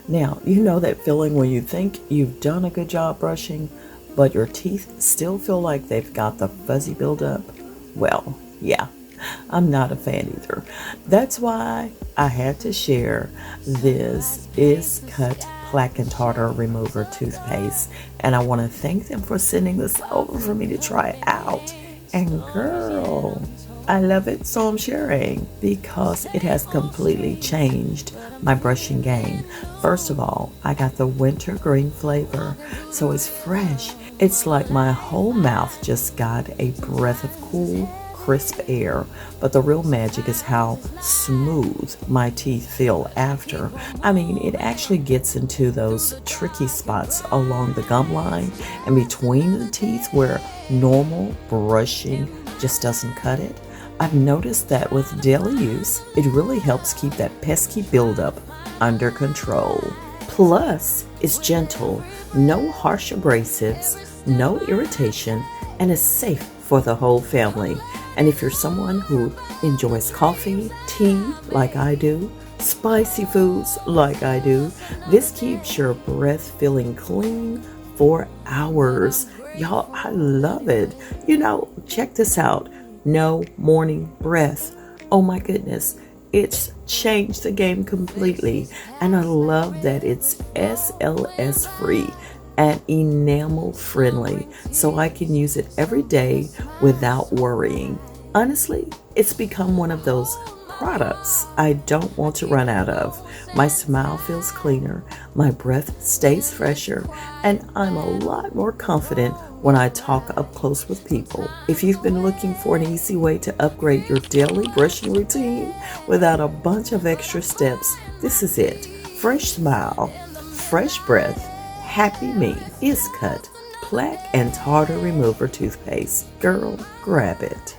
Now, you know that feeling when you think you've done a good job brushing, but your teeth still feel like they've got the fuzzy buildup? Well, yeah, I'm not a fan either. That's why I had to share this IZKUT Plaque Tartar Remover toothpaste, and I want to thank them for sending this over for me to try out. And girl, I love it, so I'm sharing because it has completely changed my brushing game. First of all, I got the wintergreen flavor, so it's fresh. It's like my whole mouth just got a breath of cool, crisp air, but the real magic is how smooth my teeth feel after. I mean, it actually gets into those tricky spots along the gum line and between the teeth where normal brushing just doesn't cut it. I've noticed that with daily use, it really helps keep that pesky buildup under control. Plus, it's gentle, no harsh abrasives, no irritation, and is safe for the whole family. And if you're someone who enjoys coffee, tea like I do, spicy foods like I do, this keeps your breath feeling clean for hours. Y'all, I love it. You know, check this out. No morning breath. Oh my goodness. It's changed the game completely. And I love that it's SLS free and enamel friendly, so I can use it every day without worrying. Honestly, it's become one of those products I don't want to run out of. My smile feels cleaner, my breath stays fresher, and I'm a lot more confident when I talk up close with people. If you've been looking for an easy way to upgrade your daily brushing routine without a bunch of extra steps, this is it. Fresh smile, fresh breath, happy me. IZKUT Plaque and Tartar Remover Toothpaste. Girl, grab it.